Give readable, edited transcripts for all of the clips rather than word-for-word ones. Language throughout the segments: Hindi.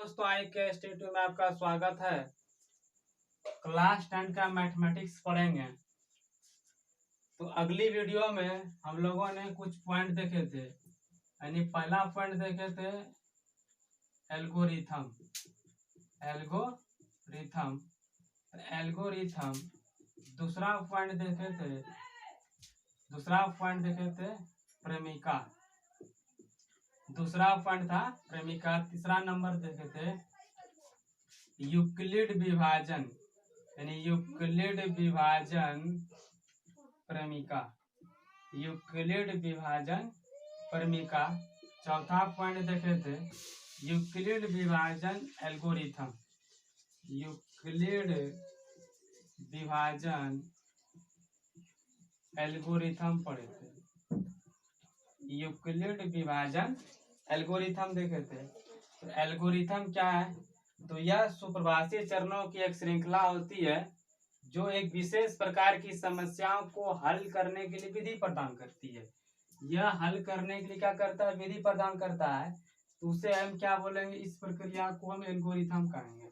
दोस्तों, आई के इंस्टीट्यूट में आपका स्वागत है। क्लास 10 का मैथमेटिक्स पढ़ेंगे। तो अगली वीडियो में हम लोगों ने कुछ पॉइंट देखे थे। यानी पहला पॉइंट देखे थे एल्गोरिथम। एल्गोरिथम दूसरा पॉइंट देखे थे प्रेमिका। दूसरा पॉइंट था प्रेमिका। तीसरा नंबर देखे थे यूक्लिड विभाजन, यानी यूक्लिड विभाजन प्रेमिका। यूक्लिड विभाजन प्रेमिका। चौथा पॉइंट देखे थे यूक्लिड विभाजन एल्गोरिथम। यूक्लिड विभाजन एल्गोरिथम पढ़े थे। यूक्लिड विभाजन एल्गोरिथम देखे थे। तो एल्गोरिथम क्या है? तो यह सुपरभाषी चरणों की एक श्रृंखला होती है जो एक विशेष प्रकार की समस्याओं को हल करने के लिए विधि प्रदान करती है। यह हल करने के लिए क्या करता है? विधि प्रदान करता है। तो उसे हम क्या बोलेंगे? इस प्रक्रिया को हम एल्गोरिथम कहेंगे।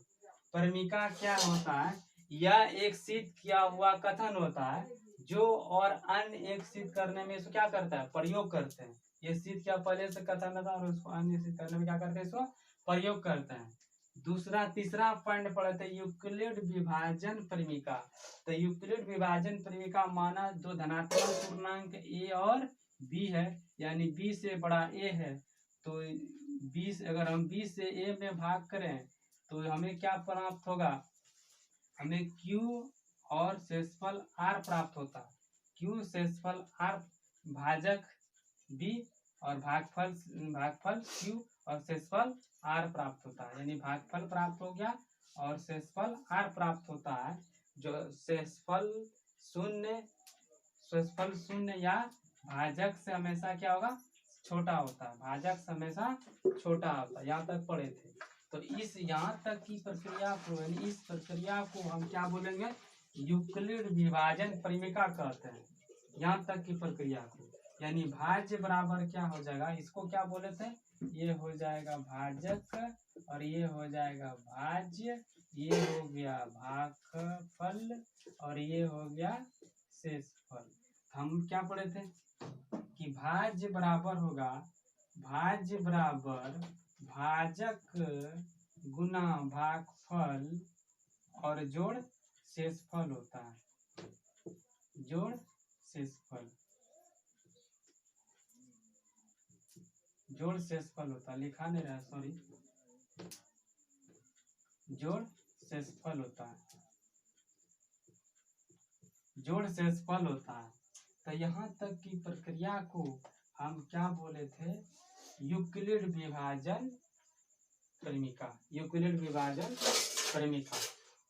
प्रेमिका क्या होता है? यह एक सिद्ध किया हुआ कथन होता है जो और अन्य एक सिद्ध करने में इसको क्या करता है? प्रयोग करते हैं। ये सिद्ध क्या पहले से कथन था और उसको अन्य सिद्ध करने में क्या करते हैं? इसको प्रयोग करते हैं। तीसरा पॉइंट पढ़े थे यूक्लिड विभाजन प्रेमिका। तो यूक्लिड विभाजन प्रेमिका माना दो धनात्मक पूर्णांक a और b है, यानी b से बड़ा a है। तो 20 अगर हम 20 से a में भाग करें तो हमें क्या प्राप्त होगा? हमें q और शेषफल r प्राप्त होता है। q शेषफल r भाजक b और भागफल q और शेषफल r प्राप्त होता है। यानी भागफल प्राप्त हो गया और शेषफल r प्राप्त होता है। जो शेषफल शून्य या भाजक से हमेशा क्या होगा? छोटा होता है। भाजक से हमेशा छोटा होता है। यहाँ तक पढ़े थे। तो इस यहाँ तक की प्रक्रिया को, यानी इस प्रक्रिया को हम क्या बोलेंगे? यूक्लिड विभाजन प्रेमिका कहते हैं। यहाँ तक की प्रक्रिया को, यानी भाज्य बराबर क्या हो जाएगा? इसको क्या बोले थे? ये हो जाएगा भाजक और ये हो जाएगा भाज्य। ये हो गया भागफल और ये हो गया शेषफल। हम क्या पढ़े थे कि भाज्य बराबर होगा भाजक गुना भागफल और जोड़ शेषफल होता है। जोड़ शेषफल होता है। लिखा नहीं रहा, सॉरी। जोड़ शेषफल होता है। तो यहाँ तक की प्रक्रिया को हम क्या बोले थे? यूक्लिड विभाजन प्रेमिका।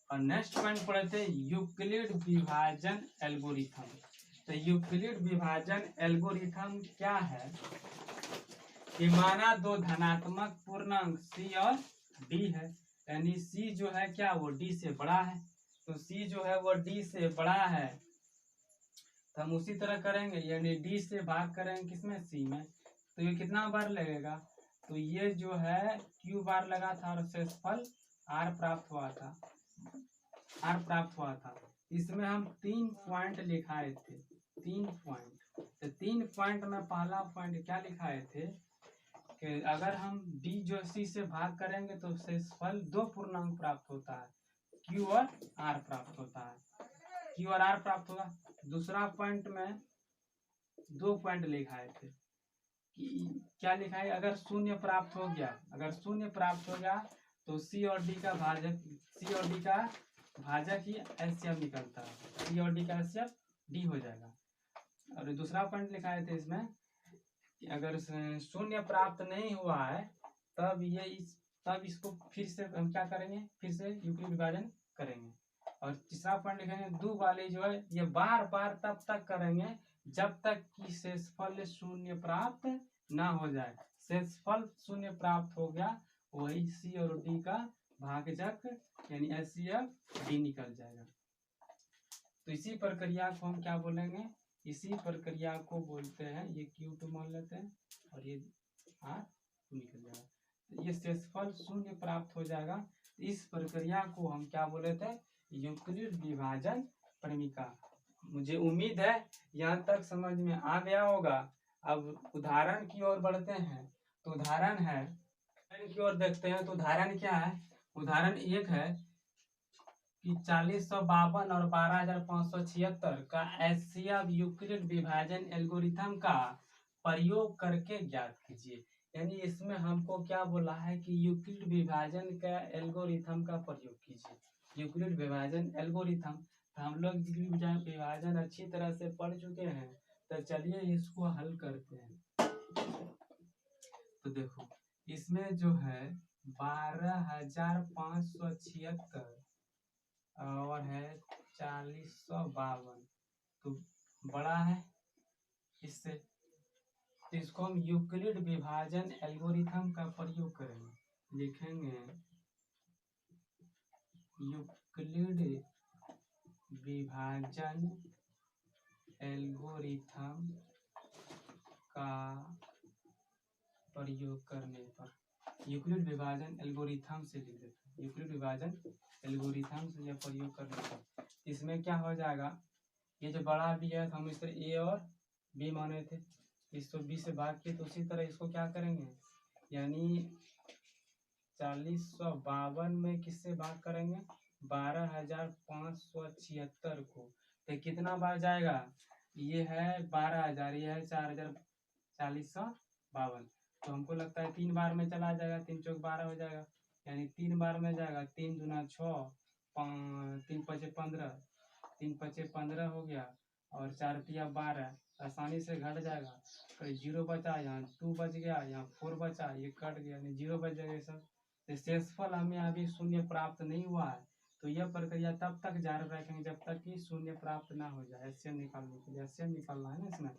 और नेक्स्ट पॉइंट पढ़े थे यूक्लिड विभाजन एल्गोरिथम। तो यूक्लिड विभाजन एल्गोरिथम क्या है कि माना दो धनात्मक पूर्णांक c और d है, यानी c जो है क्या, वो d से बड़ा है। तो c जो है वो d से बड़ा है, तो हम उसी तरह करेंगे, यानी d से भाग करेंगे किसमें? c में। तो ये कितना बार लगेगा? तो ये जो है q बार लगा था और शेषफल r प्राप्त हुआ था। इसमें हम 3 पॉइंट लिखाए थे। 3 पॉइंट। तो 3 पॉइंट में पहला पॉइंट क्या लिखाए थे कि अगर हम d जो c से भाग करेंगे तो शेषफल 2 पूर्णांक प्राप्त होता है, q और r प्राप्त होता है। q और r प्राप्त होगा। दूसरा पॉइंट में 2 पॉइंट लिखाए थे कि क्या लिखा है? अगर शून्य प्राप्त हो गया तो c और d का भाजक ही एलसीएम निकलता है। c और d का एलसीएम d हो जाएगा। और दूसरा पॉइंट लिखाए थे इसमें कि अगर शून्य प्राप्त नहीं हुआ है तब इसको फिर से हम क्या करेंगे? फिर से यूक्लिड विभाजन करेंगे। और तीसरा पॉइंट लिखेंगे दो वाले जो है ये बार बार तब तक करेंगे जब तक कि शेषफल शून्य प्राप्त ना हो जाए। शेषफल शून्य प्राप्त हो गया, वही c और d का भाजक यानी एलसीएम d निकल जाएगा। तो इसी प्रक्रिया को हम क्या बोलेंगे? इसी प्रक्रिया को बोलते हैं, ये Q2 मान लेते हैं और ये R निकल जाएगा। ये शेषफल शून्य प्राप्त हो जाएगा। इस प्रक्रिया को हम क्या बोले थे, यूक्लिड विभाजन प्रमेय। मुझे उम्मीद है यहाँ तक समझ में आ गया होगा। अब उदाहरण की ओर बढ़ते हैं। तो उदाहरण है, उदाहरण की ओर देखते हैं। तो उदाहरण क्या है, उदाहरण एक है कि 4052 और 12576 का एचसीएफ यूक्लिड विभाजन एल्गोरिथम का प्रयोग करके ज्ञात कीजिए। यानी इसमें हमको क्या बोला है कि यूक्लिड विभाजन का एल्गोरिथम का प्रयोग कीजिए। यूक्लिड विभाजन एल्गोरिथम, तो हम लोग यूक्लिड विभाजन अच्छी तरह से पढ़ चुके हैं। तो चलिए इसको हल करते हैं। तो देखो इसमें जो है 12576 और है 4052, तो बड़ा है इससे। तो इसको हम यूक्लिड विभाजन एल्गोरिथम का प्रयोग करेंगे। लिखेंगे यूक्लिड विभाजन एल्गोरिथम का प्रयोग करने पर, यूक्लिड विभाजन एल्गोरिथम से लिख देते हैं। यूक्लिड विभाजन एल्गोरिथम से यह प्रयोग करने पर इसमें क्या हो जाएगा, ये जो बड़ा बी है तो हम इस तरह ए और बी माने थे, इसको बी से भाग के, तो उसी तरह इसको क्या करेंगे, यानी 4052 में किससे भाग करेंगे, 12576 को। तो कितना बार जाएगा, ये है 12000, ये है 4000, 4052। तो हमको लगता है 3 बार में चला जाएगा, 3 चौक 12 हो जाएगा, यानी 3 बार में जाएगा। 3 दूना 6, 3 पचे 15, 3 पचे 15 हो गया, और 4 तिया 12, आसानी से घट जाएगा। फिर 0 बचा, यहाँ 2 बच गया, यहाँ 4 बचा, ये कट गया, यानी 0 बच जाएगा सब। तो शेषफल हमें अभी शून्य प्राप्त नहीं हुआ है। तो यह प्रक्रिया तब तक जारी रखेंगे जब तक कि शून्य प्राप्त ना हो जाए। एचसीएम निकालने के लिए, एचसीएम निकालना है ना इसमें।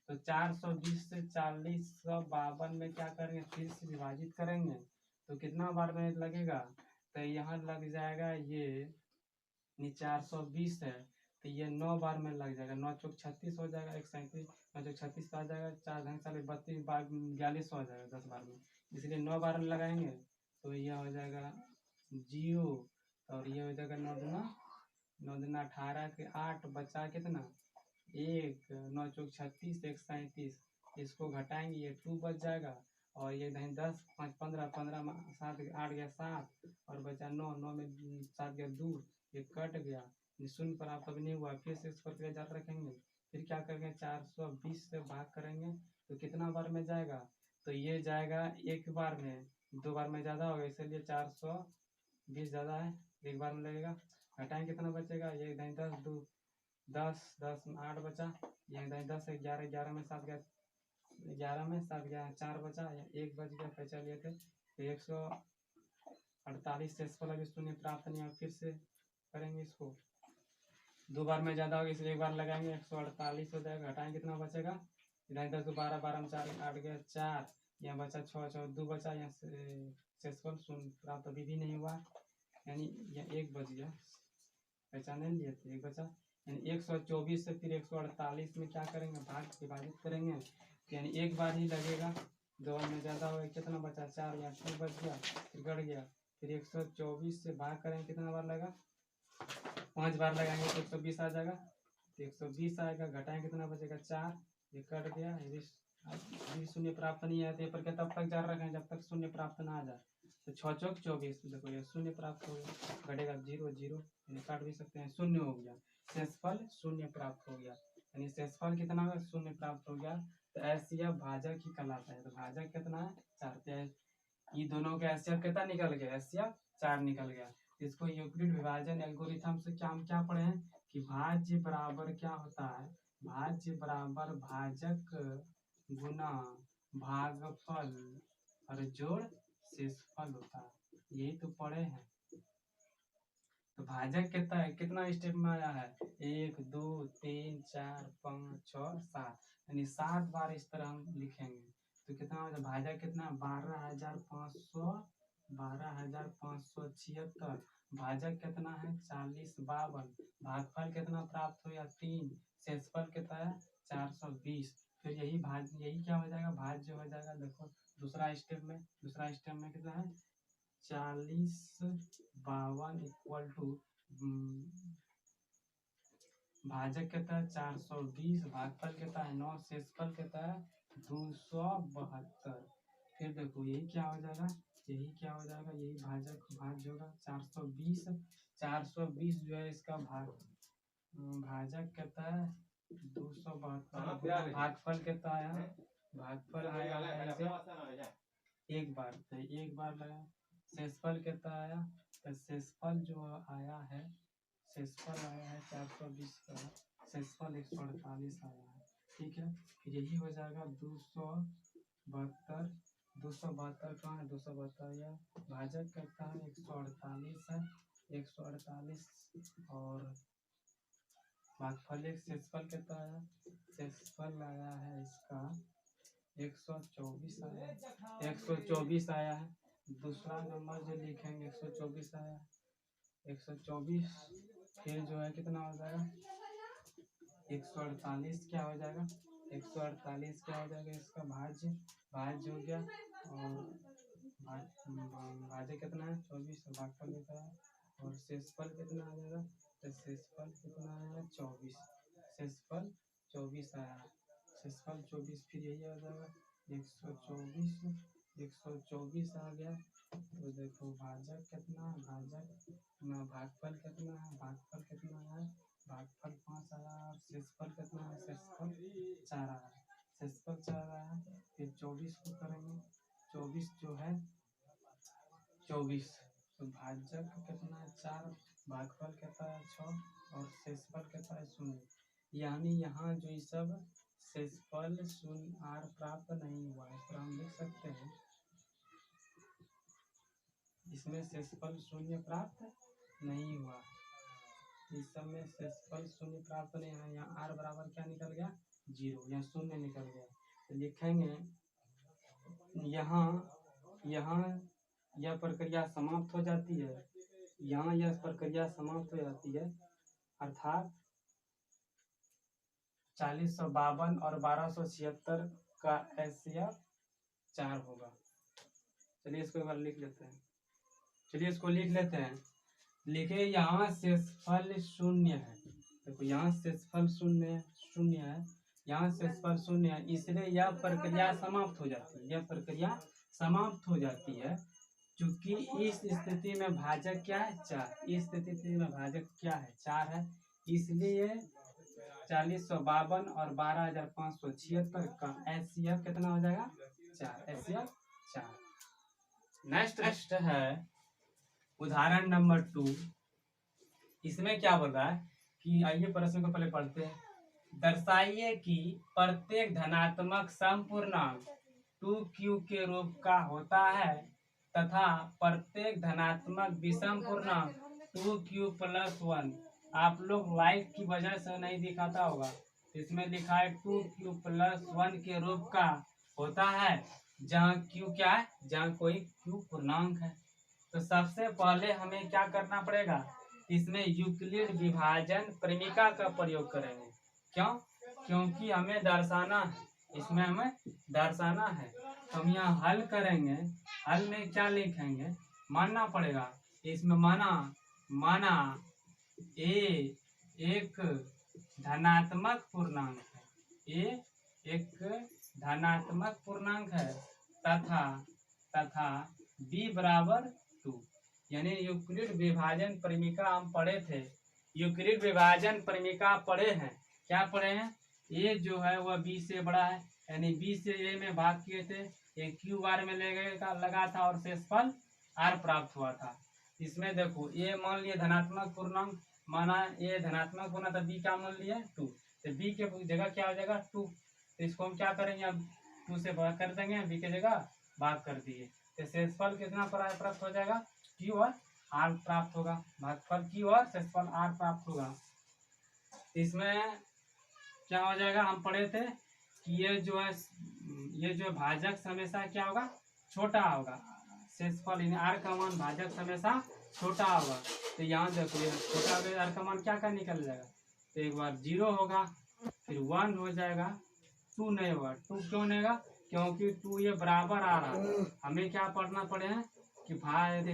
तो 420 से 4052 में क्या करेंगे, फिर से विभाजित करेंगे। तो कितना बार में लगेगा, तो यहाँ लग जाएगा, ये 420 है, तो ये 9 बार में लग जाएगा। 9 चौक 36 हो जाएगा, 137, 9 चौक 36 आ जाएगा, 4 ढंग साले 32 बार 42 हो जाएगा 10 बार में, इसलिए 9 बार में लगाएंगे। तो यह हो जाएगा 0, और ये हो जाएगा 9 दूना 18 के 8, बचा कितना 1, 9 चौक 36, 137, इसको घटाएंगे, ये 2 बच जाएगा, और ये नहीं 10, 5 15, 15 में 7, 8 गया 7, और बचा 9, 9 में 7 गया 2, ये कट गया, शून्य प्राप्त अभी नहीं हुआ। फिर से इस प्रक्रिया जारी रखेंगे। फिर क्या करेंगे, 420 से भाग करेंगे, तो कितना बार में जाएगा, तो ये जाएगा 1 बार में, 2 बार में ज़्यादा होगा, इसलिए 420 ज़्यादा है, 1 बार में लगेगा। घटाएंगे कितना बचेगा, ये नहीं 10, 2 10, 10 में 8 बचा, ये नहीं 10 है 11, 11 में 7 गया, 11 में 7 गया, 4 बचा, 1 बच गया, बचा लिए थे। तो 148 शेषफल अभी शून्य प्राप्त नहीं है। फिर से करेंगे इसको, 2 बार में ज़्यादा होगा, इसलिए 1 बार लगाएंगे, 148 हो जाएगा। घटाएंगे कितना बचेगा, इधर 10 12, 12 में 4, 8 गया 4, यहाँ बचा 6, 6 2 बचा, यहाँ से शेषफल शून्य प्राप्त अभी भी नहीं हुआ, यानी यह 1 बच गया, पहचाने लिए थे 1 बचा, यानी 124 से फिर 148 में क्या करेंगे, भाग विभाजित करेंगे, यानी 1 बार ही लगेगा। 2 बार में ज़्यादा होगा, कितना बचा 4, यहाँ 2 बच गया, फिर घट गया, फिर 124 से भाग करेंगे, कितना बार लगा, 5 बार लगाएंगे तो 120 आ जाएगा। तो 120 आएगा, घटाएंगे कितना बचेगा 4, ये कट गया, ये भी शून्य प्राप्त नहीं आया। तो ये प्रक्रिया तब तक जारी रखें जब तक शून्य प्राप्त ना आ जाए। तो 6 चौक 24, देखो ये शून्य प्राप्त हो गया, घटेगा 0 0, यानी काट भी सकते हैं, शून्य हो गया, शेषफल शून्य प्राप्त हो गया, यानी शेषफल कितना होगा, शून्य प्राप्त हो गया। तो एचसीएफ भाजक ही कहलाता है। तो भाजक कितना है, 4, ये दोनों का एचसीएफ कितना निकल गया, एचसीएफ 4 निकल गया। इसको यूक्लिड विभाजन एल्गोरिथम से क्या हम क्या पढ़े हैं कि भाज्य बराबर क्या होता है, भाज्य बराबर भाजक गुना भागफल और जोड़ शेषफल होता है, यही तो पढ़े हैं। तो भाजक कितना है, कितना स्टेप में आया है, 1 2 3 4 5 6 7, यानी 7 बार इस तरह हम लिखेंगे। तो कितना हो जाए, भाजक कितना, 12576, भाजक कितना है 4052, भागफल कितना प्राप्त हो गया 3, शेषफल कितना है 420। फिर यही क्या हो जाएगा, भाज्य हो जाएगा। देखो दूसरा स्टेप में कितना है 40/52 इक्वल टू भाजक कितना है 420, भागफल कितना है 9, शेषफल कितना है 272। फिर देखो यही क्या हो जाएगा, यही भाजक भाज्य होगा 420, 420 जो है इसका भाजक कितना है 272, भागफल कितना आया, भागफल आया है एक बार, तो एक बार लगा। शेषफल कितना आया, तो शेषफल जो आया है 420 का, शेषफल 148 आया है। ठीक है, फिर यही हो जाएगा 272, 272 कहाँ है 272 या भाजक कितना है 148 है, 148 और भागफल शेषफल कितना आया, शेषफल आया है इसका 124 आया है, 124 आया है। दूसरा नंबर जो लिखेंगे 124 आया है, 124 फिर जो है कितना हो जाएगा 148 क्या हो जाएगा, 148 क्या हो जाएगा इसका भाज्य हो गया, और भाज्य कितना है 24, भागफल कितना है, और शेषफल कितना आ जाएगा, तो शेषफल कितना आया 24, शेषफल 24 आया, शेषफल 24 फिर यही आ जाएगा 124 आ गया। तो देखो भाजक कितना है, भागफल कितना है, भागफल कितना है, भागफल 5 आया, और शेषफल कितना है, शेषफल 4 आया, शेषफल 4 आया। फिर 24 को करेंगे, 24 जो है 24, तो भाजक कितना है 4, भागफल कितना है 6, और शेषफल कितना है 0, यानी यहाँ जो ये सब शेषफल 0 आर प्राप्त नहीं हुआ, इस तरह हम लिख सकते हैं, इसमें शेषफल 0 प्राप्त नहीं हुआ, इस सब में शेषफल 0 प्राप्त नहीं है। यहाँ आर बराबर क्या निकल गया 0, यहाँ 0 निकल गया, तो लिखेंगे यहाँ यह प्रक्रिया समाप्त हो जाती है, यहाँ यह प्रक्रिया समाप्त हो जाती है, अर्थात 4052 और 1276 का HCF 4 होगा। चलिए इसको एक बार लिख लेते हैं, लिखे यहाँ शेषफल 0 है, देखो यहाँ शेषफल 0 है, यहाँ शेषफल 0 है, इसलिए यह प्रक्रिया समाप्त हो जाती है, क्योंकि इस स्थिति में भाजक क्या है 4, इस स्थिति में भाजक क्या है 4 है, इसलिए 4052 और 12576 का HCF कितना हो जाएगा 4, HCF 4। नेक्स्ट है उदाहरण नंबर 2, इसमें क्या बोल रहा है कि आइए प्रश्न को पहले पढ़ते हैं। दर्शाइए कि प्रत्येक धनात्मक समपूर्णांक 2q के रूप का होता है तथा प्रत्येक धनात्मक विषम पूर्णांक 2q+1, आप लोग लाइट की वजह से नहीं दिखाता होगा, इसमें लिखा है 2q+1 के रूप का होता है जहाँ q क्या है, जहाँ कोई q पूर्णांक है। तो सबसे पहले हमें क्या करना पड़ेगा, इसमें यूक्लिड विभाजन प्रमेय का प्रयोग करेंगे। क्यों, क्योंकि हमें दर्शाना है, इसमें हमें दर्शाना है, तो हम यहाँ हल करेंगे, हल में क्या लिखेंगे, मानना पड़ेगा, इसमें माना ए एक धनात्मक पूर्णांक है, ए एक धनात्मक पूर्णांक है तथा b बराबर 2, यानी यूक्लिड विभाजन प्रमेय हम पढ़े थे, यूक्लिड विभाजन प्रमेय पढ़े हैं, क्या पढ़े हैं, ए जो है वह बी से बड़ा है, यानी बी से ए में भाग किए थे, ए क्यू बार में लगा था और शेषफल आर प्राप्त हुआ था। इसमें देखो ए मान लिया धनात्मक पूर्णांक, माना ए धनात्मक पूर्णांक था, बी का मान लिया 2, तो बी के जगह क्या हो जाएगा 2, तो इसको हम क्या करेंगे, अब 2 से भाग कर देंगे, बी के जगह भाग कर दिए, तो शेषफल कितना प्राप्त हो जाएगा, क्यू और आर प्राप्त होगा, भागफल क्यू और शेषफल आर प्राप्त होगा। इसमें क्या हो जाएगा, हम पढ़े थे कि ये जो भाजक हमेशा क्या होगा छोटा होगा, शेषफल यानी आर का मान भाजक हमेशा छोटा होगा, तो यहाँ देखो ये छोटा होगा, आर का मान क्या निकल जाएगा, तो एक बार 0 होगा, फिर 1 हो जाएगा, 2 नहीं होगा, 2 क्यों नहीं होगा, क्योंकि 2 ये बराबर आ रहा है, हमें क्या पढ़ना पड़े हैं कि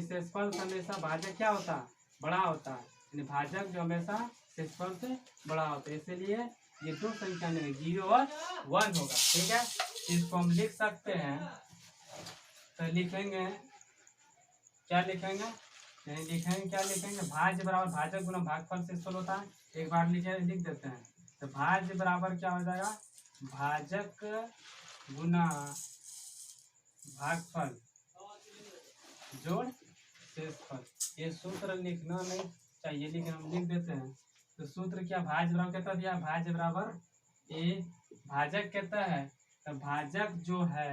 शेषफल से हमेशा भाजक क्या होता है, बड़ा होता है, यानी भाजक जो हमेशा शेषफल से बड़ा होता है, इसीलिए ये दो संख्या नहीं 0 और 1 होगा। ठीक है, इसको हम लिख सकते हैं। तो लिखेंगे क्या लिखेंगे, क्या लिखेंगे, भाज्य बराबर भाजक गुना भागफल शेषफल होता है। एक बार लिख देते हैं। तो भाज्य बराबर क्या हो जाएगा, भाजक गुना भागफल जोड़ शेषफल। ये सूत्र लिखना नहीं चाहिए लेकिन हम लिख देते हैं। तो सूत्र क्या, भाज्य बराबर कहता दिया, भाज्य बराबर ए, भाजक कहता है तो भाजक जो है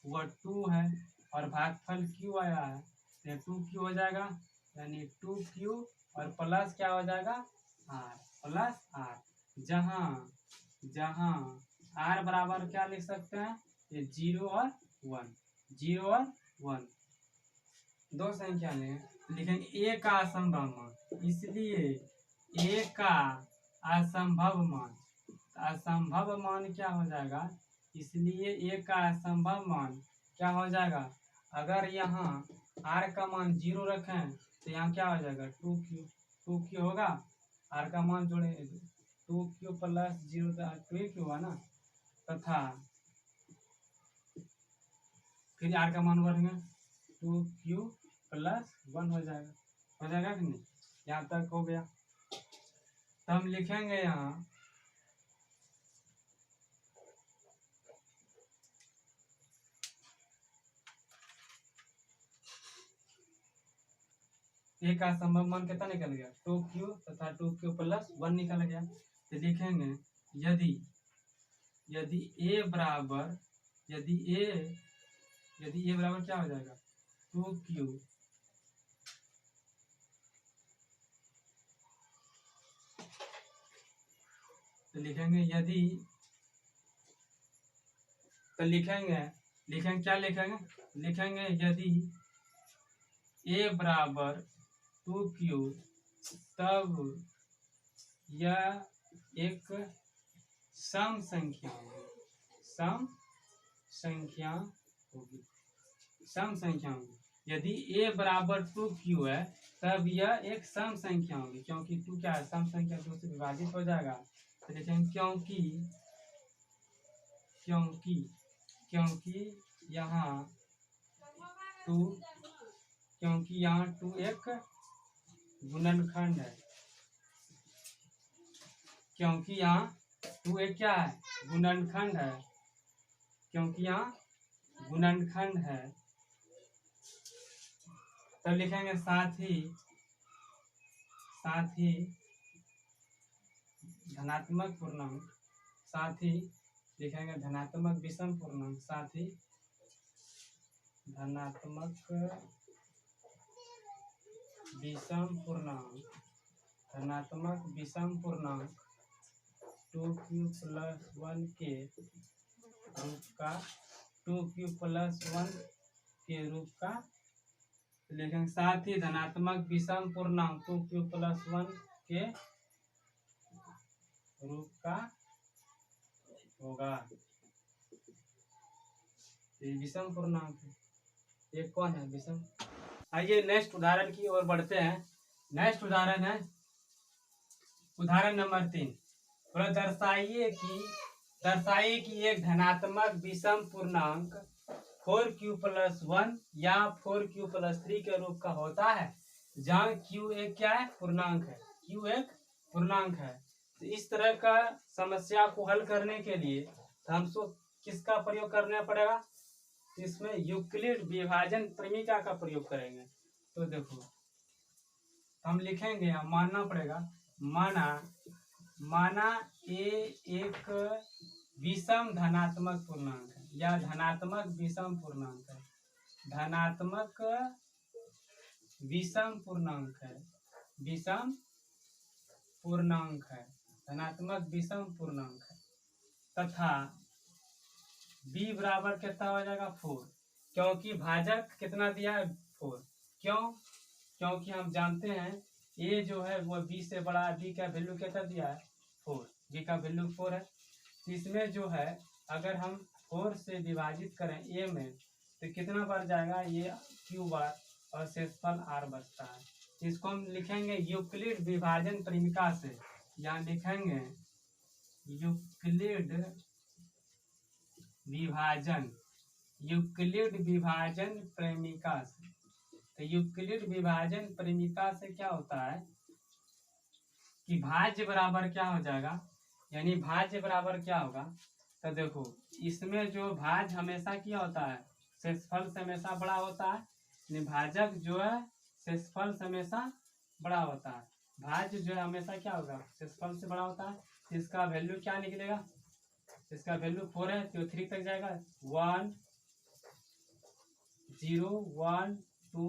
वह 2 है और भागफल क्यू आया है, तो 2q हो जाएगा, यानी 2q और प्लस क्या हो जाएगा r प्लस r, जहाँ r बराबर क्या लिख सकते हैं, ये 0 और 1, 0 और 1 दो संख्या लेकिन a का असंभव मान, इसलिए a का असंभव मान, असंभव मान क्या हो जाएगा, इसलिए a का असंभव मान क्या हो जाएगा, अगर यहाँ r का मान 0 रखें तो यहाँ क्या हो जाएगा 2q होगा, r का मान जोड़े 2q प्लस 0 2q हुआ ना, तथा फिर r का मान बढ़ेंगे 2q प्लस 1 हो जाएगा कि नहीं, यहाँ तक हो गया। तो हम लिखेंगे यहाँ a का संभव मान कितना निकल गया 2q तथा 2q प्लस 1 निकल गया। तो लिखेंगे यदि a बराबर क्या हो जाएगा 2q तो लिखेंगे क्या लिखेंगे यदि a बराबर 2q तब यह एक सम संख्या होगी। यदि a बराबर 2q है तब यह एक सम संख्या होगी, क्योंकि 2 क्या है, सम संख्या 2 से विभाजित हो जाएगा। तो देखें क्योंकि यहाँ 2 एक गुणनखंड है, क्योंकि यहाँ 2 एक क्या है, गुणनखंड है, क्योंकि यहाँ गुणनखंड है। तो लिखेंगे साथ ही धनात्मक पूर्णांक, साथ ही लिखेंगे धनात्मक विषम पूर्णांक, साथ ही धनात्मक विषम पूर्णांक 2q प्लस 1 के रूप का लेकिन साथ ही धनात्मक विषम पूर्णांक 2q प्लस 1 के रूप का होगा। ये विषम पूर्णांक है, ये कौन है विषम। आइए नेक्स्ट उदाहरण की ओर बढ़ते हैं। नेक्स्ट उदाहरण है उदाहरण नंबर 3। थोड़ा दर्शाइए कि एक धनात्मक विषम पूर्णांक 4q प्लस 1 या 4q प्लस 3 के रूप का होता है, जहाँ q एक क्या है, पूर्णांक है, q एक पूर्णांक है। तो इस तरह का समस्या को हल करने के लिए हमको किसका प्रयोग करना पड़ेगा, इसमें यूक्लिड विभाजन प्रमेय का प्रयोग करेंगे। तो देखो हम लिखेंगे, मानना पड़ेगा, माना a एक विषम धनात्मक पूर्णांक है या धनात्मक विषम पूर्णांक है, धनात्मक विषम पूर्णांक है, धनात्मक विषम पूर्णांक है, तथा b बराबर कितना हो जाएगा 4, क्योंकि भाजक कितना दिया है 4। क्योंकि हम जानते हैं a जो है वो b से बड़ा, b का वैल्यू कितना दिया है 4, b का वैल्यू 4 है। इसमें जो है अगर हम 4 से विभाजित करें ए में तो कितना बढ़ जाएगा, ये क्यू बार और शेषफल आर बचता है। इसको हम लिखेंगे यूक्लिड विभाजन परिमिका से, यहाँ लिखेंगे यूक्लिड विभाजन, यूक्लिड विभाजन प्रेमिका से। तो यूक्लिड विभाजन प्रेमिका से क्या होता है कि भाज्य बराबर क्या हो जाएगा, यानी भाज्य बराबर क्या होगा, तो देखो इसमें जो भाज्य हमेशा क्या होता है, शेषफल से हमेशा बड़ा होता है, यानी भाजक जो है शेषफल से हमेशा बड़ा होता है, भाज्य जो है हमेशा क्या होगा, शेषफल से बड़ा होता है। इसका वैल्यू क्या निकलेगा, इसका वैल्यू 4 है तो 3 तक जाएगा, 1 0 1 2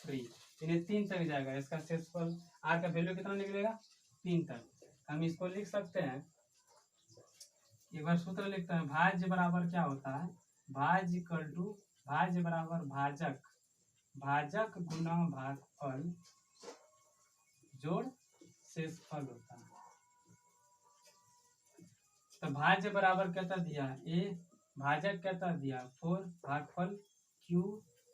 3, यानी 3 तक जाएगा। इसका शेषफल आर का वैल्यू कितना निकलेगा, 3 तक। हम इसको लिख सकते हैं, एक बार सूत्र लिखते हैं, भाज्य बराबर क्या होता है, भाज्य इक्वल टू भाज्य बराबर भाजक, भाजक गुना भागफल जोड़ शेषफल होता है। तो भाज्य बराबर कहता दिया ए, भाजक कहता दिया 4, भागफल क्यू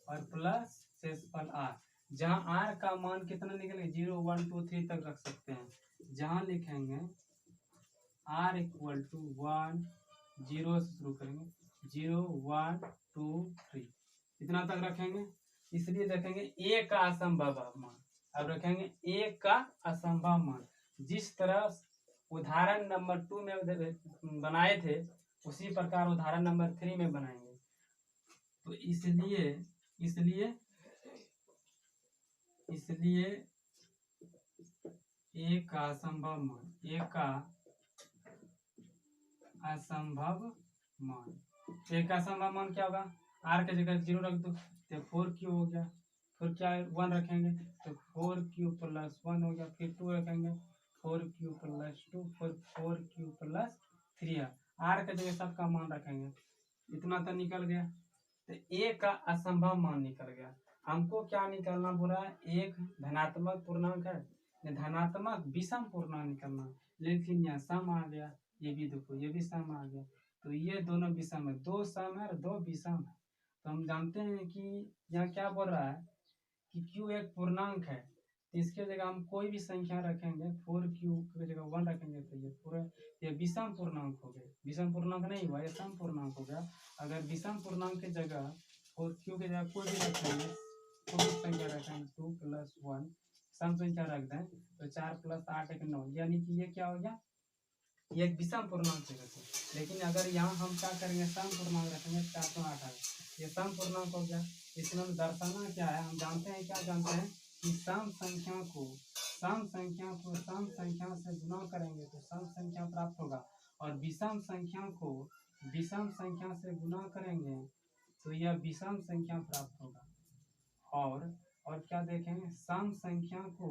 और प्लस शेषफल आर। जहां आर का मान कितना निकलेगा, 0 1 2 3 तक रख सकते हैं। जहां लिखेंगे आर इक्वल टू 1 0 से शुरू करेंगे, 0 1 2 3 इतना तक रखेंगे। इसलिए देखेंगे ए का असंभव मान, अब रखेंगे ए का असंभव मान। जिस तरह उदाहरण नंबर 2 में बनाए थे उसी प्रकार उदाहरण नंबर 3 में बनाएंगे। तो इसलिए इसलिए इसलिए ए का असंभव मान, ए का असंभव मान, ए का असंभव मान क्या होगा, आर के जगह 0 रख दो तो 4 क्यू हो गया, फिर क्या 1 रखेंगे तो 4 क्यू प्लस 1 हो गया, फिर 2 रखेंगे 4 क्यू प्लस 2, फिर 4 क्यू प्लस 3 है। आर के जगह सबका मान रखेंगे, इतना तो निकल गया। तो ए का असंभव मान निकल गया। हमको क्या निकलना बोला है, एक धनात्मक पूर्णांक है, धनात्मक विषम पूर्णांक निकलना, लेकिन यहाँ सम आ गया, ये भी देखो ये भी सम आ गया। तो ये दोनों विषम है, 2 सम है और 2 विषम है। तो हम जानते हैं कि यहाँ क्या बोल रहा है कि क्यू एक पूर्णांक है, तो इसके जगह हम कोई भी संख्या रखेंगे, 4 क्यू की जगह 1 रखेंगे तो ये पूरा ये विषम पूर्णांक हो गया। विषम पूर्णांक नहीं हुआ, ये सम पूर्णांक हो गया। अगर विषम पूर्णांक की जगह 4 क्यू की जगह कोई भी रखेंगे, कोई भी संख्या रखेंगे 2 प्लस 1 सम संख्या रख दें तो 4 प्लस 8 एक 9, यानी कि ये क्या हो गया, ये एक विषम पूर्णांक से रखें। लेकिन अगर यहाँ हम क्या करेंगे, सम पूर्णांक रखेंगे 4 तो 8 आएगा, ये सम पूर्णांक हो गया। इसमें हम दर्शाना क्या है, हम जानते हैं, क्या जानते हैं कि सम संख्या को सम संख्या से गुना करेंगे तो सम संख्या प्राप्त होगा, और विषम संख्या को विषम संख्या से गुना करेंगे तो यह विषम संख्या प्राप्त होगा। और क्या देखेंगे, सम संख्या को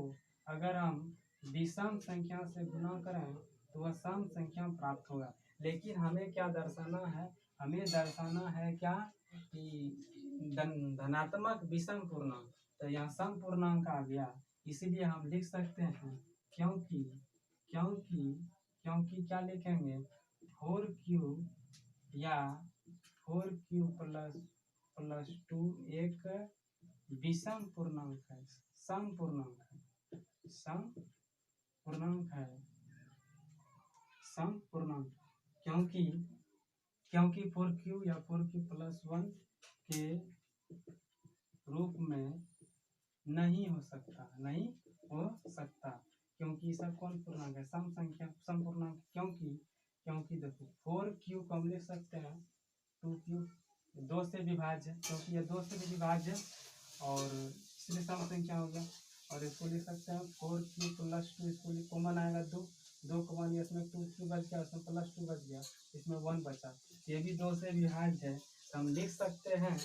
अगर हम विषम संख्या से गुना करें तो वह सम संख्या प्राप्त होगा। लेकिन हमें क्या दर्शाना है, हमें दर्शाना है क्या कि धनात्मक विषम पूर्णांक, तो यहाँ सम पूर्णांक आ गया। इसीलिए हम लिख सकते हैं क्योंकि क्योंकि क्योंकि क्या लिखेंगे, 4 क्यू या 4 क्यू प्लस 2 एक विषम पूर्णांक है, सम पूर्णांक है, सम पूर्णांक है, सम पूर्णांक। क्योंकि 4 क्यू या 4 क्यू प्लस 1 के रूप में नहीं हो सकता, नहीं हो सकता, क्योंकि सब कौन पूर्णांक है, सम संख्या, सम पूर्णांक। क्योंकि देखो 4 क्यू को हम लिख सकते हैं 2 क्यू, 2 से विभाज्य है, क्योंकि यह 2 से भी विभाज्य है और इसलिए सम संख्या हो गया। और इसको लिख सकते हैं 4 क्यू प्लस 2, इसको कॉमन आएगा 2 कॉमन, इसमें 2 क्यू बच गया, उसमें प्लस 2 बच गया, इसमें 1 बचा, ये भी 2 से विभाज्य है। तो हम लिख सकते हैं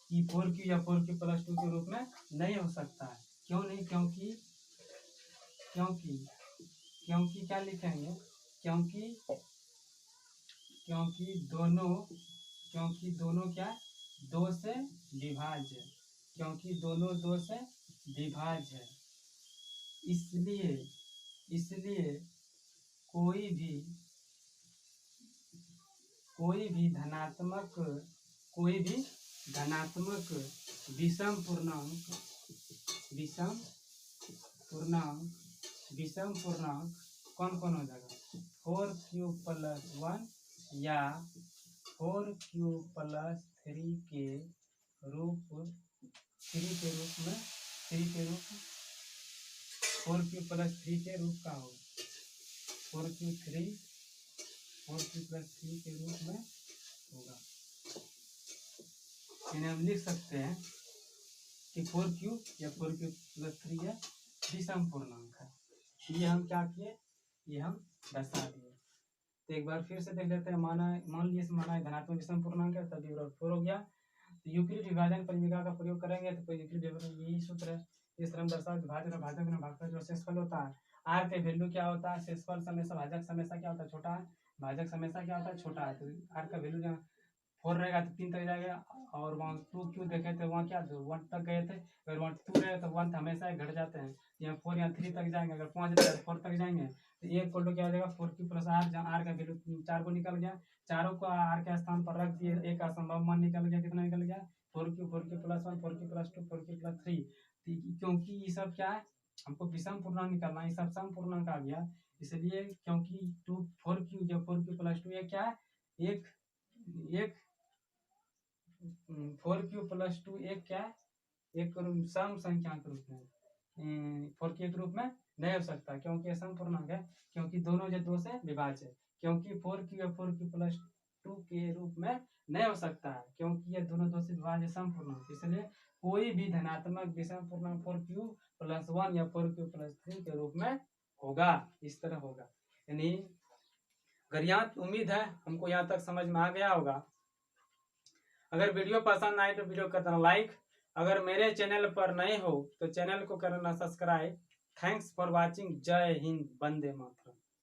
कि 4 क्यू या 4 क्यू प्लस 2 के रूप में नहीं हो सकता है। क्यों नहीं, क्योंकि क्योंकि क्योंकि क्या लिखेंगे, क्योंकि क्योंकि दोनों क्या 2 से विभाज्य है, क्योंकि दोनों 2 से विभाज्य है। इसलिए कोई भी कोई भी धनात्मक विषम पूर्णांक कौन कौन हो जाएगा, 4q + 1 या 4q + 3 के रूप में 4q + 3 के रूप का होगा, 4q + 3 के रूप में होगा। इन्हें हम लिख सकते हैं कि 4q या 4q + 3 है विषम पूर्णांक है। ये हम क्या किए, ये हम दर्शा दिए। तो एक बार फिर से देख लेते हैं। मान लीजिए माना धनात्मक विषम पूर्णांक है, तब ये 4 हो गया। तो यूक्लिड विभाजन परिमेय का प्रयोग करेंगे तो यूक्लिड विभाजन यही सूत्र है। इस तरह हम दर्शाओ भाजक और भाजक में भागफल जो शेषफल होता है, आर के वैल्यू क्या होता है, शेषफल हमेशा भाजक हमेशा क्या होता है, छोटा है, भाजक हमेशा क्या होता है, छोटा है। तो आर का वैल्यू जहाँ 4 रहेगा तो 3 तक जाएगा, और वहाँ 2q देखे थे वहाँ क्या 1 तक गए थे, अगर वहाँ 2 रहे तो 1 हमेशा घट जाते हैं। यहाँ 4 यहाँ 3 तक जाएंगे, अगर 5 रहेगा तो 4 तक जाएंगे। तो ये इक्वल टू क्या हो जाएगा, 4q + r, जहाँ आर का वैल्यू 4 को निकल गया, चारों को आर के स्थान पर रख दिए, एक असंभव मान निकल गया, कितना निकल गया, 4q + 1 4q + 2 4q + 3। क्योंकि ये सब क्या है, हमको विषम पूर्णांक निकालना है, ये सब सम पूर्णांक आ गया, इसलिए क्योंकि 4q या 4q + 2 ये क्या है, एक 4q + 2 एक क्या है, एक सम संख्या के रूप में 4q के रूप में नहीं हो सकता, क्योंकि ये सम पूर्णांक है, क्योंकि दोनों जो 2 से विभाज्य है। क्योंकि 4q या 4q + 2 के रूप में नहीं हो सकता है, क्योंकि ये दोनों 2 से विभाज्य सम पूर्णांक, इसलिए कोई भी धनात्मक विषम पूर्णांक 4q + 1 या 4q + 3 के रूप में होगा, इस तरह होगा। यानी अगर यहाँ उम्मीद है हमको यहाँ तक समझ में आ गया होगा। अगर वीडियो पसंद आए तो वीडियो को करना लाइक, अगर मेरे चैनल पर नए हो तो चैनल को करना सब्सक्राइब। Thanks for watching. जय हिंद, वंदे मातरम।